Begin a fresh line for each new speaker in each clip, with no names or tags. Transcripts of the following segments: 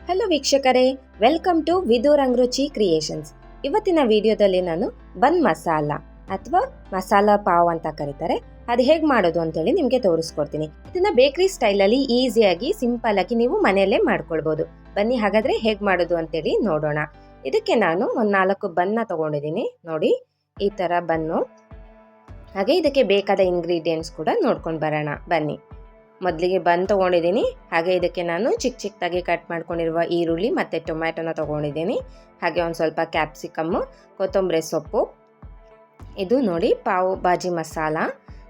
Hello ವೀಕ್ಷಕರೇ, welcome to ವಿದೂರಂಗ್ ರುಚಿ creations. ಇವತ್ತಿನ ವಿಡಿಯೋದಲ್ಲಿ ನಾನು ಬನ್ ಮಸಾಲ ಅಥವಾ ಮಸಾಲ ಪಾವ್ ಅಂತ ಕರೀತಾರೆ, ಅದು ಹೇಗೆ ಮಾಡೋದು ಅಂತೇಳಿ ನಿಮಗೆ ತೋರಿಸ್ಕೊಡ್ತೀನಿ. ಇದನ್ನ ಬೇಕರಿ ಸ್ಟೈಲಲ್ಲಿ ಈಸಿಯಾಗಿ ಸಿಂಪಲ್ ಆಗಿ ನೀವು ಮನೆಯಲ್ಲೇ ಮಾಡ್ಕೊಳ್ಬೋದು. ಬನ್ನಿ ಹಾಗಾದ್ರೆ ಹೇಗೆ ಮಾಡೋದು ಅಂತೇಳಿ ನೋಡೋಣ. ಇದಕ್ಕೆ ನಾನು ಒಂದು 4 ಬನ್ನ ತಗೊಂಡಿದ್ದೀನಿ. ನೋಡಿ, ಈ ಥರ ಬನ್ನು. ಹಾಗೆ ಇದಕ್ಕೆ ಬೇಕಾದ ಇಂಗ್ರೀಡಿಯೆಂಟ್ಸ್ ಕೂಡ ನೋಡ್ಕೊಂಡು ಬರೋಣ ಬನ್ನಿ. ಮೊದಲಿಗೆ ಬನ್ ತೊಗೊಂಡಿದ್ದೀನಿ. ಹಾಗೆ ಇದಕ್ಕೆ ನಾನು ಚಿಕ್ಕದಾಗಿ ಕಟ್ ಮಾಡ್ಕೊಂಡಿರುವ ಈರುಳ್ಳಿ ಮತ್ತು ಟೊಮ್ಯಾಟೊನ ತೊಗೊಂಡಿದ್ದೀನಿ. ಹಾಗೆ ಒಂದು ಸ್ವಲ್ಪ ಕ್ಯಾಪ್ಸಿಕಮ್ಮು, ಕೊತ್ತಂಬರಿ ಸೊಪ್ಪು. ಇದು ನೋಡಿ ಪಾವ್ ಭಾಜಿ ಮಸಾಲ.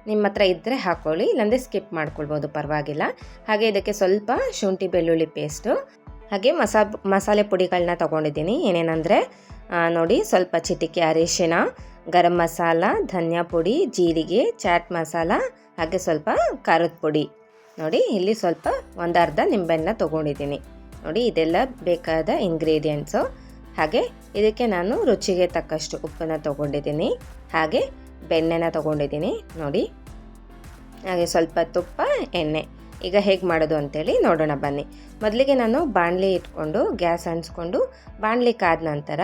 ನಿಮ್ಮ ಹತ್ರ ಇದ್ದರೆ ಹಾಕ್ಕೊಳ್ಳಿ, ಇಲ್ಲಾಂದರೆ ಸ್ಕಿಪ್ ಮಾಡ್ಕೊಳ್ಬೋದು, ಪರವಾಗಿಲ್ಲ. ಹಾಗೆ ಇದಕ್ಕೆ ಸ್ವಲ್ಪ ಶುಂಠಿ ಬೆಳ್ಳುಳ್ಳಿ ಪೇಸ್ಟು. ಹಾಗೆ ಮಸಾಲೆ ಪುಡಿಗಳನ್ನ ತೊಗೊಂಡಿದ್ದೀನಿ. ಏನೇನೆಂದರೆ ನೋಡಿ, ಸ್ವಲ್ಪ ಚಿಟಿಕೆ ಅರಿಶಿನ, ಗರಂ ಮಸಾಲ, ಧನಿಯಾ ಪುಡಿ, ಜೀರಿಗೆ, ಚಾಟ್ ಮಸಾಲ, ಹಾಗೆ ಸ್ವಲ್ಪ ಖಾರದ ಪುಡಿ. ನೋಡಿ, ಇಲ್ಲಿ ಸ್ವಲ್ಪ ಒಂದು ಅರ್ಧ ನಿಂಬೆಹಣ್ಣ ತೊಗೊಂಡಿದ್ದೀನಿ. ನೋಡಿ, ಇದೆಲ್ಲ ಬೇಕಾದ ಇಂಗ್ರೀಡಿಯೆಂಟ್ಸು. ಹಾಗೆ ಇದಕ್ಕೆ ನಾನು ರುಚಿಗೆ ತಕ್ಕಷ್ಟು ಉಪ್ಪನ್ನು ತೊಗೊಂಡಿದ್ದೀನಿ. ಹಾಗೆ ಬೆಣ್ಣೆನ ತೊಗೊಂಡಿದ್ದೀನಿ ನೋಡಿ. ಹಾಗೆ ಸ್ವಲ್ಪ ತುಪ್ಪ, ಎಣ್ಣೆ. ಈಗ ಹೇಗೆ ಮಾಡೋದು ಅಂತೇಳಿ ನೋಡೋಣ ಬನ್ನಿ. ಮೊದಲಿಗೆ ನಾನು ಬಾಣಲಿ ಇಟ್ಕೊಂಡು ಗ್ಯಾಸ್ ಅಂಟಿಸ್ಕೊಂಡು ಬಾಣಲಿ ಕಾದ ನಂತರ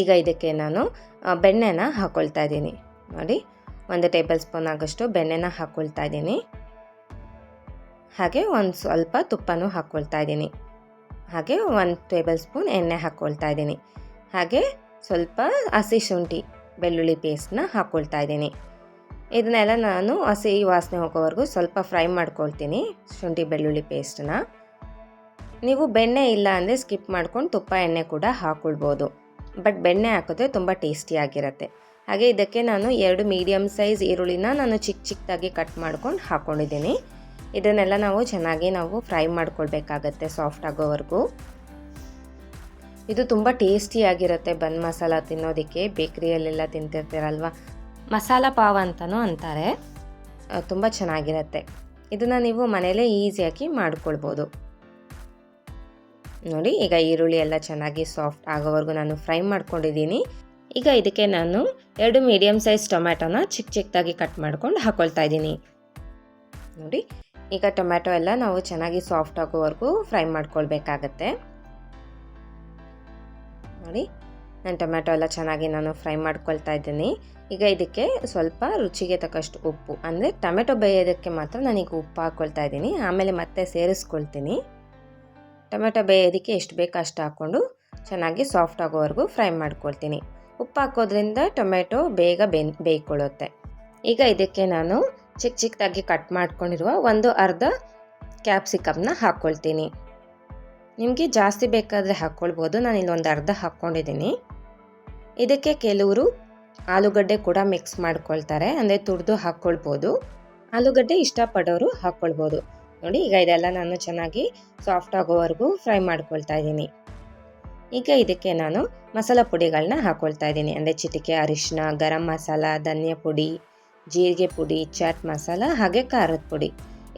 ಈಗ ಇದಕ್ಕೆ ನಾನು ಬೆಣ್ಣೆನ ಹಾಕ್ಕೊಳ್ತಾ ಇದ್ದೀನಿ. ನೋಡಿ, 1 ಟೇಬಲ್ ಸ್ಪೂನ್ ಆಗೋಷ್ಟು ಬೆಣ್ಣೆನ ಹಾಕ್ಕೊಳ್ತಾ ಇದ್ದೀನಿ. ಹಾಗೆ ಒಂದು ಸ್ವಲ್ಪ ತುಪ್ಪನೂ ಹಾಕ್ಕೊಳ್ತಾ ಇದ್ದೀನಿ. ಹಾಗೆ 1 ಟೇಬಲ್ ಸ್ಪೂನ್ ಎಣ್ಣೆ ಹಾಕ್ಕೊಳ್ತಾ ಇದ್ದೀನಿ. ಹಾಗೆ ಸ್ವಲ್ಪ ಹಸಿ ಶುಂಠಿ ಬೆಳ್ಳುಳ್ಳಿ ಪೇಸ್ಟನ್ನ ಹಾಕ್ಕೊಳ್ತಾ ಇದ್ದೀನಿ. ಇದನ್ನೆಲ್ಲ ನಾನು ಹಸಿ ವಾಸನೆ ಹೋಗೋವರೆಗೂ ಸ್ವಲ್ಪ ಫ್ರೈ ಮಾಡ್ಕೊಳ್ತೀನಿ, ಶುಂಠಿ ಬೆಳ್ಳುಳ್ಳಿ ಪೇಸ್ಟನ್ನ. ನೀವು ಬೆಣ್ಣೆ ಇಲ್ಲ ಅಂದರೆ ಸ್ಕಿಪ್ ಮಾಡ್ಕೊಂಡು ತುಪ್ಪ ಎಣ್ಣೆ ಕೂಡ ಹಾಕ್ಕೊಳ್ಬೋದು, ಬಟ್ ಬೆಣ್ಣೆ ಹಾಕಿದ್ರೆ ತುಂಬ ಟೇಸ್ಟಿಯಾಗಿರುತ್ತೆ. ಹಾಗೆ ಇದಕ್ಕೆ ನಾನು 2 ಮೀಡಿಯಮ್ ಸೈಜ್ ಈರುಳ್ಳಿನ ನಾನು ಚಿಕ್ಕದಾಗಿ ಕಟ್ ಮಾಡ್ಕೊಂಡು ಹಾಕ್ಕೊಂಡಿದ್ದೀನಿ. ಇದನ್ನೆಲ್ಲ ಚೆನ್ನಾಗಿ ಫ್ರೈ ಮಾಡ್ಕೊಳ್ಬೇಕಾಗತ್ತೆ, ಸಾಫ್ಟ್ ಆಗೋವರೆಗೂ. ಇದು ತುಂಬ ಟೇಸ್ಟಿಯಾಗಿರುತ್ತೆ ಬನ್ ಮಸಾಲ ತಿನ್ನೋದಕ್ಕೆ. ಬೇಕ್ರಿಯಲ್ಲೆಲ್ಲ ತಿಂತಿರ್ತೀರಲ್ವ, ಮಸಾಲ ಪಾವ್ ಅಂತಲೂ ಅಂತಾರೆ. ತುಂಬ ಚೆನ್ನಾಗಿರುತ್ತೆ. ಇದನ್ನು ನೀವು ಮನೆಯಲ್ಲೇ ಈಸಿಯಾಗಿ ಮಾಡ್ಕೊಳ್ಬೋದು. ನೋಡಿ, ಈಗ ಈರುಳ್ಳಿ ಎಲ್ಲ ಚೆನ್ನಾಗಿ ಸಾಫ್ಟ್ ಆಗೋವರೆಗೂ ನಾನು ಫ್ರೈ ಮಾಡ್ಕೊಂಡಿದ್ದೀನಿ. ಈಗ ಇದಕ್ಕೆ ನಾನು 2 ಮೀಡಿಯಮ್ ಸೈಜ್ ಟೊಮ್ಯಾಟೊನ ಚಿಕ್ಕದಾಗಿ ಕಟ್ ಮಾಡ್ಕೊಂಡು ಹಾಕ್ಕೊಳ್ತಾ ಇದ್ದೀನಿ. ನೋಡಿ, ಈಗ ಟೊಮ್ಯಾಟೊ ಎಲ್ಲ ನಾವು ಚೆನ್ನಾಗಿ ಸಾಫ್ಟ್ ಆಗೋವರೆಗೂ ಫ್ರೈ ಮಾಡ್ಕೊಳ್ಬೇಕಾಗತ್ತೆ. ನೋಡಿ, ನಾನು ಟೊಮ್ಯಾಟೊ ಎಲ್ಲ ಚೆನ್ನಾಗಿ ಫ್ರೈ ಮಾಡ್ಕೊಳ್ತಾ ಇದ್ದೀನಿ. ಈಗ ಇದಕ್ಕೆ ಸ್ವಲ್ಪ ರುಚಿಗೆ ತಕ್ಕಷ್ಟು ಉಪ್ಪು, ಅಂದರೆ ಟೊಮೆಟೊ ಬೇಯೋದಕ್ಕೆ ಮಾತ್ರ ನಾನೀಗ ಉಪ್ಪು ಹಾಕ್ಕೊಳ್ತಾ ಇದ್ದೀನಿ. ಆಮೇಲೆ ಮತ್ತೆ ಸೇರಿಸ್ಕೊಳ್ತೀನಿ. ಟೊಮೆಟೊ ಬೇಯೋದಕ್ಕೆ ಎಷ್ಟು ಬೇಕೋ ಅಷ್ಟು ಹಾಕ್ಕೊಂಡು ಚೆನ್ನಾಗಿ ಸಾಫ್ಟ್ ಆಗೋವರೆಗೂ ಫ್ರೈ ಮಾಡ್ಕೊಳ್ತೀನಿ. ಉಪ್ಪು ಹಾಕೋದ್ರಿಂದ ಟೊಮೆಟೊ ಬೇಗ ಬೇಯ್ಕೊಳ್ಳುತ್ತೆ. ಈಗ ಇದಕ್ಕೆ ನಾನು ಚಿಕ್ಕದಾಗಿ ಕಟ್ ಮಾಡ್ಕೊಂಡಿರುವ ಒಂದು ಅರ್ಧ ಕ್ಯಾಪ್ಸಿಕಮ್ನ ಹಾಕ್ಕೊಳ್ತೀನಿ. ನಿಮಗೆ ಜಾಸ್ತಿ ಬೇಕಾದರೆ ಹಾಕ್ಕೊಳ್ಬೋದು, ನಾನಿಲ್ಲಿ ಒಂದು ಅರ್ಧ ಹಾಕ್ಕೊಂಡಿದ್ದೀನಿ. ಇದಕ್ಕೆ ಕೆಲವರು ಆಲೂಗಡ್ಡೆ ಕೂಡ ಮಿಕ್ಸ್ ಮಾಡ್ಕೊಳ್ತಾರೆ, ಅಂದರೆ ತುರಿದು ಹಾಕ್ಕೊಳ್ಬೋದು. ಆಲೂಗಡ್ಡೆ ಇಷ್ಟಪಡೋರು ಹಾಕ್ಕೊಳ್ಬೋದು. ನೋಡಿ, ಈಗ ಇದೆಲ್ಲ ನಾನು ಚೆನ್ನಾಗಿ ಸಾಫ್ಟ್ ಆಗೋವರೆಗೂ ಫ್ರೈ ಮಾಡ್ಕೊಳ್ತಾ ಇದ್ದೀನಿ. ಈಗ ಇದಕ್ಕೆ ನಾನು ಮಸಾಲ ಪುಡಿಗಳನ್ನ ಹಾಕ್ಕೊಳ್ತಾ ಇದ್ದೀನಿ, ಅಂದರೆ ಚಿಟಿಕೆ ಅರಿಶಿನ, ಗರಂ ಮಸಾಲ, ಧನಿಯಾ ಪುಡಿ, ಜೀರಿಗೆ ಪುಡಿ, ಚಾಟ್ ಮಸಾಲ, ಹಾಗೆ ಖಾರದ ಪುಡಿ.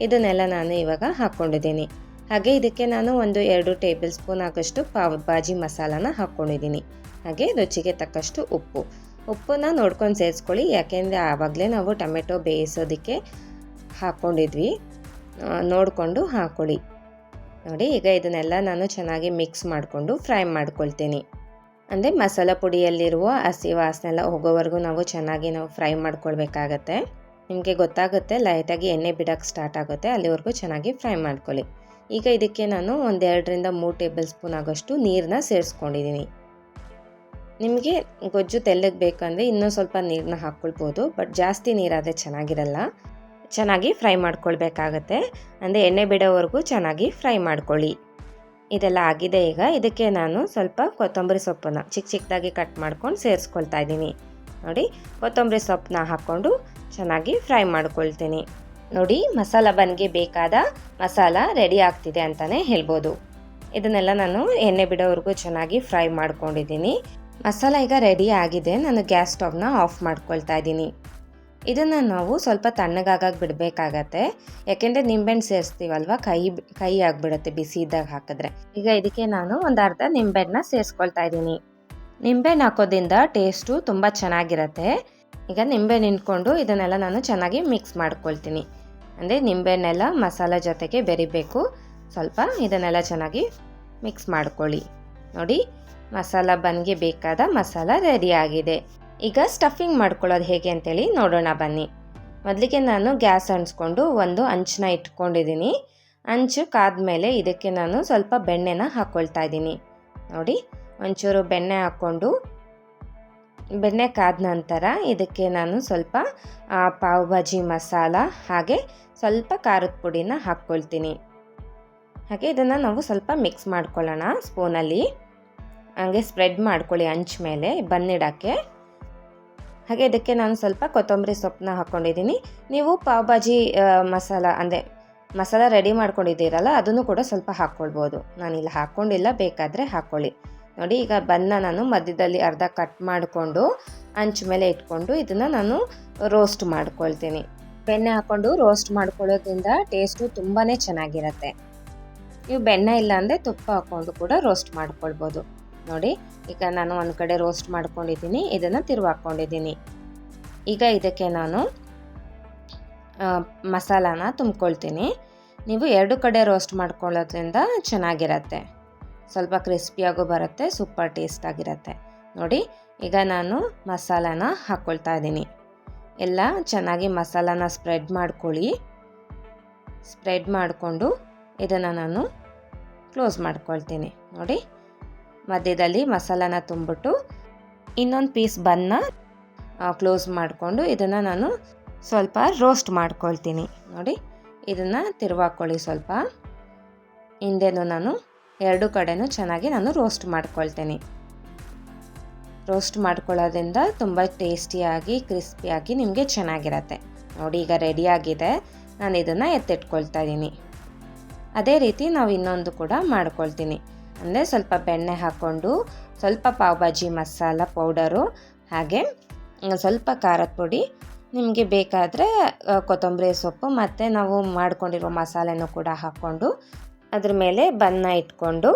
ಇದನ್ನೆಲ್ಲ ನಾನು ಇವಾಗ ಹಾಕ್ಕೊಂಡಿದ್ದೀನಿ. ಹಾಗೆ ಇದಕ್ಕೆ ನಾನು 1-2 ಟೇಬಲ್ ಸ್ಪೂನ್ ಆಗೋಷ್ಟು ಪಾವ್ ಭಾಜಿ ಮಸಾಲಾನ ಹಾಕ್ಕೊಂಡಿದ್ದೀನಿ. ಹಾಗೆ ರುಚಿಗೆ ತಕ್ಕಷ್ಟು ಉಪ್ಪನ್ನ ನೋಡ್ಕೊಂಡು ಸೇರಿಸ್ಕೊಳ್ಳಿ, ಯಾಕೆಂದರೆ ಆವಾಗಲೇ ನಾವು ಟೊಮೆಟೊ ಬೇಯಿಸೋದಕ್ಕೆ ಹಾಕ್ಕೊಂಡಿದ್ವಿ, ನೋಡಿಕೊಂಡು ಹಾಕ್ಕೊಳ್ಳಿ. ನೋಡಿ, ಈಗ ಇದನ್ನೆಲ್ಲ ನಾನು ಚೆನ್ನಾಗಿ ಮಿಕ್ಸ್ ಮಾಡಿಕೊಂಡು ಫ್ರೈ ಮಾಡ್ಕೊಳ್ತೀನಿ. ಅಂದರೆ ಮಸಾಲ ಪುಡಿಯಲ್ಲಿರುವ ಹಸಿ ವಾಸನೆ ಎಲ್ಲ ಹೋಗೋವರೆಗೂ ಚೆನ್ನಾಗಿ ಫ್ರೈ ಮಾಡ್ಕೊಳ್ಬೇಕಾಗತ್ತೆ. ನಿಮಗೆ ಗೊತ್ತಾಗುತ್ತೆ, ಲೈಟಾಗಿ ಎಣ್ಣೆ ಬಿಡೋಕ್ಕೆ ಸ್ಟಾರ್ಟ್ ಆಗುತ್ತೆ, ಅಲ್ಲಿವರೆಗೂ ಚೆನ್ನಾಗಿ ಫ್ರೈ ಮಾಡ್ಕೊಳ್ಳಿ. ಈಗ ಇದಕ್ಕೆ ನಾನು 2-3 ಟೇಬಲ್ ಸ್ಪೂನ್ ಆಗೋಷ್ಟು ನೀರನ್ನ ಸೇರಿಸ್ಕೊಂಡಿದ್ದೀನಿ. ನಿಮಗೆ ಗೊಜ್ಜು ತೆಳ್ಳಗೆ ಬೇಕಂದರೆ ಇನ್ನೂ ಸ್ವಲ್ಪ ನೀರನ್ನ ಹಾಕ್ಕೊಳ್ಬೋದು, ಬಟ್ ಜಾಸ್ತಿ ನೀರಾದರೆ ಚೆನ್ನಾಗಿರಲ್ಲ. ಚೆನ್ನಾಗಿ ಫ್ರೈ ಮಾಡ್ಕೊಳ್ಬೇಕಾಗತ್ತೆ, ಅಂದರೆ ಎಣ್ಣೆ ಬಿಡೋವರೆಗೂ ಚೆನ್ನಾಗಿ ಫ್ರೈ ಮಾಡ್ಕೊಳ್ಳಿ. ಇದೆಲ್ಲ ಆಗಿದೆ. ಈಗ ಇದಕ್ಕೆ ನಾನು ಸ್ವಲ್ಪ ಕೊತ್ತಂಬರಿ ಸೊಪ್ಪನ್ನ ಚಿಕ್ಕದಾಗಿ ಕಟ್ ಮಾಡ್ಕೊಂಡು ಸೇರಿಸ್ಕೊಳ್ತಾ ಇದ್ದೀನಿ. ನೋಡಿ, ಕೊತ್ತಂಬರಿ ಸೊಪ್ಪನ್ನ ಹಾಕ್ಕೊಂಡು ಚೆನ್ನಾಗಿ ಫ್ರೈ ಮಾಡ್ಕೊಳ್ತೀನಿ. ನೋಡಿ, ಮಸಾಲ ಬನ್ಗೆ ಬೇಕಾದ ಮಸಾಲ ರೆಡಿ ಆಗ್ತಿದೆ ಅಂತಲೇ ಹೇಳ್ಬೋದು. ಇದನ್ನೆಲ್ಲ ನಾನು ಎಣ್ಣೆ ಬಿಡೋವರೆಗೂ ಚೆನ್ನಾಗಿ ಫ್ರೈ ಮಾಡ್ಕೊಂಡಿದ್ದೀನಿ. ಮಸಾಲ ಈಗ ರೆಡಿ ಆಗಿದೆ. ನಾನು ಗ್ಯಾಸ್ ಸ್ಟವ್ನ ಆಫ್ ಮಾಡ್ಕೊಳ್ತಾ ಇದ್ದೀನಿ. ಇದನ್ನು ನಾವು ಸ್ವಲ್ಪ ತಣ್ಣಗಾಗಿ ಬಿಡಬೇಕಾಗತ್ತೆ, ಯಾಕೆಂದರೆ ನಿಂಬೆಹಣ್ಣು ಸೇರಿಸ್ತೀವಲ್ವ, ಕೈ ಆಗಿಬಿಡುತ್ತೆ ಬಿಸಿ ಇದ್ದಾಗ ಹಾಕಿದ್ರೆ. ಈಗ ಇದಕ್ಕೆ ನಾನು ಒಂದು ಅರ್ಧ ನಿಂಬೆಹಣ್ಣನ್ನ ಸೇರಿಸ್ಕೊಳ್ತಾ ಇದ್ದೀನಿ. ನಿಂಬೆಹಣ್ಣು ಹಾಕೋದ್ರಿಂದ ಟೇಸ್ಟು ತುಂಬ ಚೆನ್ನಾಗಿರುತ್ತೆ. ಈಗ ನಿಂಬೆಹಣ್ಣು ಹಿಂಡ್ಕೊಂಡು ಇದನ್ನೆಲ್ಲ ನಾನು ಚೆನ್ನಾಗಿ ಮಿಕ್ಸ್ ಮಾಡ್ಕೊಳ್ತೀನಿ. ಅಂದರೆ ನಿಂಬೆಹಣ್ಣೆಲ್ಲ ಮಸಾಲ ಜೊತೆಗೆ ಬೆರಿಬೇಕು. ಸ್ವಲ್ಪ ಇದನ್ನೆಲ್ಲ ಚೆನ್ನಾಗಿ ಮಿಕ್ಸ್ ಮಾಡ್ಕೊಳ್ಳಿ. ನೋಡಿ, ಮಸಾಲ ಬನ್ಗೆ ಬೇಕಾದ ಮಸಾಲ ರೆಡಿಯಾಗಿದೆ. ಈಗ ಸ್ಟಫಿಂಗ್ ಮಾಡ್ಕೊಳ್ಳೋದು ಹೇಗೆ ಅಂತೇಳಿ ನೋಡೋಣ ಬನ್ನಿ. ಮೊದಲಿಗೆ ನಾನು ಗ್ಯಾಸ್ ಅಂಟಿಸ್ಕೊಂಡು ಒಂದು ಹಂಚನ್ನ ಇಟ್ಕೊಂಡಿದ್ದೀನಿ. ಹಂಚು ಕಾದ್ಮೇಲೆ ಇದಕ್ಕೆ ನಾನು ಸ್ವಲ್ಪ ಬೆಣ್ಣೆನ ಹಾಕ್ಕೊಳ್ತಾ ಇದ್ದೀನಿ. ನೋಡಿ, ಒಂಚೂರು ಬೆಣ್ಣೆ ಹಾಕ್ಕೊಂಡು ಬೆಣ್ಣೆ ಕಾದ ನಂತರ ಇದಕ್ಕೆ ನಾನು ಸ್ವಲ್ಪ ಪಾವ್ ಭಾಜಿ ಮಸಾಲ ಹಾಗೆ ಸ್ವಲ್ಪ ಖಾರದ ಪುಡಿನ ಹಾಕ್ಕೊಳ್ತೀನಿ. ಹಾಗೆ ಇದನ್ನು ನಾವು ಸ್ವಲ್ಪ ಮಿಕ್ಸ್ ಮಾಡ್ಕೊಳ್ಳೋಣ ಸ್ಪೂನಲ್ಲಿ. ಹಾಗೆ ಸ್ಪ್ರೆಡ್ ಮಾಡ್ಕೊಳ್ಳಿ ಹಂಚ್ ಮೇಲೆ ಬನ್ನಿಡೋಕ್ಕೆ. ಹಾಗೆ ಇದಕ್ಕೆ ನಾನು ಸ್ವಲ್ಪ ಕೊತ್ತಂಬರಿ ಸೊಪ್ಪನ್ನ ಹಾಕ್ಕೊಂಡಿದ್ದೀನಿ. ನೀವು ಪಾವ್ ಭಾಜಿ ಮಸಾಲ ಅಂದರೆ ಮಸಾಲ ರೆಡಿ ಮಾಡ್ಕೊಂಡಿದ್ದೀರಲ್ಲ ಅದನ್ನು ಕೂಡ ಸ್ವಲ್ಪ ಹಾಕ್ಕೊಳ್ಬೋದು. ನಾನಿಲ್ಲ ಹಾಕ್ಕೊಂಡಿಲ್ಲ, ಬೇಕಾದರೆ ಹಾಕ್ಕೊಳ್ಳಿ. ನೋಡಿ, ಈಗ ಬನ್ನ ನಾನು ಮಧ್ಯದಲ್ಲಿ ಅರ್ಧ ಕಟ್ ಮಾಡಿಕೊಂಡು ಹಂಚ್ ಮೇಲೆ ಇಟ್ಕೊಂಡು ಇದನ್ನು ನಾನು ರೋಸ್ಟ್ ಮಾಡ್ಕೊಳ್ತೀನಿ. ಬೆಣ್ಣೆ ಹಾಕ್ಕೊಂಡು ರೋಸ್ಟ್ ಮಾಡ್ಕೊಳ್ಳೋದ್ರಿಂದ ಟೇಸ್ಟು ತುಂಬಾ ಚೆನ್ನಾಗಿರುತ್ತೆ. ನೀವು ಬೆಣ್ಣೆ ಇಲ್ಲ ಅಂದರೆ ತುಪ್ಪ ಹಾಕ್ಕೊಂಡು ಕೂಡ ರೋಸ್ಟ್ ಮಾಡ್ಕೊಳ್ಬೋದು. ನೋಡಿ, ಈಗ ನಾನು ಒಂದು ಕಡೆ ರೋಸ್ಟ್ ಮಾಡ್ಕೊಂಡಿದ್ದೀನಿ, ಇದನ್ನು ತಿರುವಾಕೊಂಡಿದ್ದೀನಿ. ಈಗ ಇದಕ್ಕೆ ನಾನು ಮಸಾಲಾನ ತುಂಬ್ಕೊಳ್ತೀನಿ. ನೀವು ಎರಡು ಕಡೆ ರೋಸ್ಟ್ ಮಾಡ್ಕೊಳ್ಳೋದ್ರಿಂದ ಚೆನ್ನಾಗಿರತ್ತೆ, ಸ್ವಲ್ಪ ಕ್ರಿಸ್ಪಿಯಾಗೂ ಬರುತ್ತೆ, ಸೂಪರ್ ಟೇಸ್ಟಾಗಿರುತ್ತೆ. ನೋಡಿ, ಈಗ ನಾನು ಮಸಾಲಾನ ಹಾಕ್ಕೊಳ್ತಾ ಇದ್ದೀನಿ. ಎಲ್ಲ ಚೆನ್ನಾಗಿ ಮಸಾಲಾನ ಸ್ಪ್ರೆಡ್ ಮಾಡ್ಕೊಳ್ಳಿ. ಸ್ಪ್ರೆಡ್ ಮಾಡಿಕೊಂಡು ಇದನ್ನು ನಾನು ಕ್ಲೋಸ್ ಮಾಡ್ಕೊಳ್ತೀನಿ. ನೋಡಿ, ಮಧ್ಯದಲ್ಲಿ ಮಸಾಲಾನ ತುಂಬಿಟ್ಟು ಇನ್ನೊಂದು ಪೀಸ್ ಬನ್ನ ಕ್ಲೋಸ್ ಮಾಡಿಕೊಂಡು ಇದನ್ನು ನಾನು ಸ್ವಲ್ಪ ರೋಸ್ಟ್ ಮಾಡ್ಕೊಳ್ತೀನಿ. ನೋಡಿ, ಇದನ್ನು ತಿರುವಾಕೊಳ್ಳಿ ಸ್ವಲ್ಪ. ಹಿಂದೆನೂ ನಾನು ಎರಡು ಕಡೆನೂ ಚೆನ್ನಾಗಿ ನಾನು ರೋಸ್ಟ್ ಮಾಡ್ಕೊಳ್ತೀನಿ. ರೋಸ್ಟ್ ಮಾಡ್ಕೊಳ್ಳೋದ್ರಿಂದ ತುಂಬ ಟೇಸ್ಟಿಯಾಗಿ ಕ್ರಿಸ್ಪಿಯಾಗಿ ನಿಮಗೆ ಚೆನ್ನಾಗಿರತ್ತೆ. ನೋಡಿ, ಈಗ ರೆಡಿಯಾಗಿದೆ. ನಾನು ಇದನ್ನು ಎತ್ತಿಟ್ಕೊಳ್ತಾ ಇದ್ದೀನಿ. ಅದೇ ರೀತಿ ನಾವು ಇನ್ನೊಂದು ಕೂಡ ಮಾಡ್ಕೊಳ್ತೀನಿ. ಅಂದರೆ ಸ್ವಲ್ಪ ಬೆಣ್ಣೆ ಹಾಕ್ಕೊಂಡು ಸ್ವಲ್ಪ ಪಾವ್ ಭಾಜಿ ಮಸಾಲ ಪೌಡರು ಹಾಗೆ ಸ್ವಲ್ಪ ಖಾರದ ಪುಡಿ, ನಿಮಗೆ ಬೇಕಾದರೆ ಕೊತ್ತಂಬರಿ ಸೊಪ್ಪು ಮತ್ತು ನಾವು ಮಾಡ್ಕೊಂಡಿರೋ ಮಸಾಲೆನೂ ಕೂಡ ಹಾಕ್ಕೊಂಡು ಅದ್ರ ಮೇಲೆ ಬನ್ನ ಇಟ್ಕೊಂಡು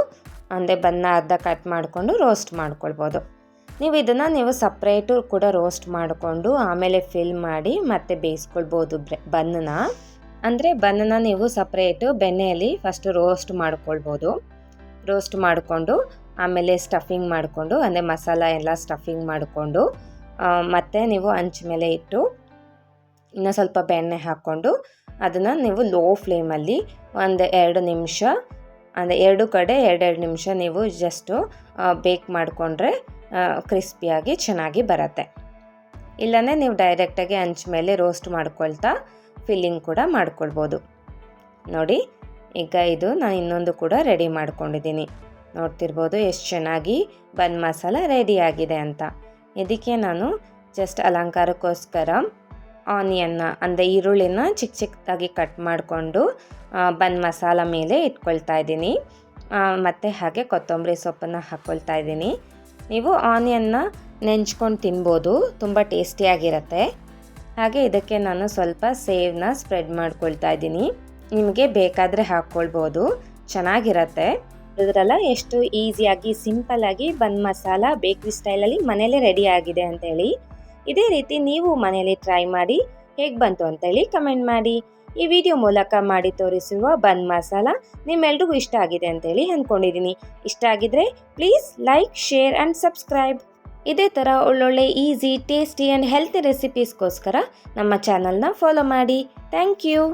ಅಂದರೆ ಬನ್ನ ಅರ್ಧ ಕಟ್ ಮಾಡಿಕೊಂಡು ರೋಸ್ಟ್ ಮಾಡ್ಕೊಳ್ಬೋದು. ನೀವು ಇದನ್ನು ಸಪ್ರೇಟು ಕೂಡ ರೋಸ್ಟ್ ಮಾಡಿಕೊಂಡು ಆಮೇಲೆ ಫಿಲ್ ಮಾಡಿ ಮತ್ತೆ ಬೇಯಿಸ್ಕೊಳ್ಬೋದು ಬನ್ನನ್ನ. ಅಂದರೆ ಬನ್ನನ್ನ ನೀವು ಸಪ್ರೇಟು ಬೆಣ್ಣೆಯಲ್ಲಿ ಫಸ್ಟು ರೋಸ್ಟ್ ಮಾಡ್ಕೊಳ್ಬೋದು. ರೋಸ್ಟ್ ಮಾಡಿಕೊಂಡು ಆಮೇಲೆ ಸ್ಟಫಿಂಗ್ ಮಾಡಿಕೊಂಡು ಅಂದರೆ ಮಸಾಲ ಎಲ್ಲ ಸ್ಟಫಿಂಗ್ ಮಾಡಿಕೊಂಡು ಮತ್ತು ನೀವು ಹಂಚ್ ಮೇಲೆ ಇಟ್ಟು ಇನ್ನೂ ಸ್ವಲ್ಪ ಬೆಣ್ಣೆ ಹಾಕ್ಕೊಂಡು ಅದನ್ನು ನೀವು ಲೋ ಫ್ಲೇಮಲ್ಲಿ ಒಂದು 2 ನಿಮಿಷ ಅಂದರೆ ಎರಡು ಕಡೆ 2 ನಿಮಿಷ ನೀವು ಜಸ್ಟು ಬೇಕ್ ಮಾಡಿಕೊಂಡ್ರೆ ಕ್ರಿಸ್ಪಿಯಾಗಿ ಚೆನ್ನಾಗಿ ಬರುತ್ತೆ. ಇಲ್ಲಾಂದರೆ ನೀವು ಡೈರೆಕ್ಟಾಗಿ ಹಂಚ್ ಮೇಲೆ ರೋಸ್ಟ್ ಮಾಡ್ಕೊಳ್ತಾ ಫಿಲ್ಲಿಂಗ್ ಕೂಡ ಮಾಡ್ಕೊಳ್ಬೋದು. ನೋಡಿ, ಈಗ ಇದು ನಾನು ಇನ್ನೊಂದು ಕೂಡ ರೆಡಿ ಮಾಡ್ಕೊಂಡಿದ್ದೀನಿ. ನೋಡ್ತಿರ್ಬೋದು ಎಷ್ಟು ಚೆನ್ನಾಗಿ ಬನ್ ಮಸಾಲ ರೆಡಿಯಾಗಿದೆ ಅಂತ. ಇದಕ್ಕೆ ನಾನು ಜಸ್ಟ್ ಅಲಂಕಾರಕ್ಕೋಸ್ಕರ ಆನಿಯನ್ನ ಅಂದರೆ ಈರುಳ್ಳಿನ ಚಿಕ್ಕ ಚಿಕ್ಕದಾಗಿ ಕಟ್ ಮಾಡಿಕೊಂಡು ಬನ್ ಮಸಾಲ ಮೇಲೆ ಇಟ್ಕೊಳ್ತಾ ಇದ್ದೀನಿ. ಮತ್ತು ಹಾಗೆ ಕೊತ್ತಂಬರಿ ಸೊಪ್ಪನ್ನು ಹಾಕ್ಕೊಳ್ತಾ ಇದ್ದೀನಿ. ನೀವು ಆನಿಯನ್ನ ನೆಂಚ್ಕೊಂಡು ತಿನ್ಬೋದು, ತುಂಬ ಟೇಸ್ಟಿಯಾಗಿರುತ್ತೆ. ಹಾಗೆ ಇದಕ್ಕೆ ನಾನು ಸ್ವಲ್ಪ ಸೇವನ್ನ ಸ್ಪ್ರೆಡ್ ಮಾಡ್ಕೊಳ್ತಾ ಇದ್ದೀನಿ. ನಿಮಗೆ ಬೇಕಾದರೆ ಹಾಕ್ಕೊಳ್ಬೋದು, ಚೆನ್ನಾಗಿರತ್ತೆ. ಇದರಲ್ಲ ಎಷ್ಟು ಈಸಿಯಾಗಿ ಸಿಂಪಲ್ಲಾಗಿ ಬನ್ ಮಸಾಲ ಬೇಕ್ರಿ ಸ್ಟೈಲಲ್ಲಿ ಮನೇಲೇ ರೆಡಿ ಆಗಿದೆ ಅಂತೇಳಿ. ಇದೇ ರೀತಿ ನೀವು ಮನೇಲಿ ಟ್ರೈ ಮಾಡಿ ಹೇಗೆ ಬಂತು ಅಂತೇಳಿ ಕಮೆಂಟ್ ಮಾಡಿ. ಈ ವಿಡಿಯೋ ಮೂಲಕ ಮಾಡಿ ತೋರಿಸಿರುವ ಬನ್ ಮಸಾಲ ನಿಮ್ಮೆಲ್ರಿಗೂ ಇಷ್ಟ ಆಗಿದೆ ಅಂತೇಳಿ ಅಂದ್ಕೊಂಡಿದ್ದೀನಿ. ಇಷ್ಟ ಆಗಿದ್ರೆ please like, share and subscribe. ಇದೇ ಥರ ಒಳ್ಳೊಳ್ಳೆ ಈಸಿ, ಟೇಸ್ಟಿ ಆ್ಯಂಡ್ ಹೆಲ್ತಿ ರೆಸಿಪೀಸ್ಗೋಸ್ಕರ ನಮ್ಮ ಚಾನಲ್ನ ಫಾಲೋ ಮಾಡಿ. Thank you.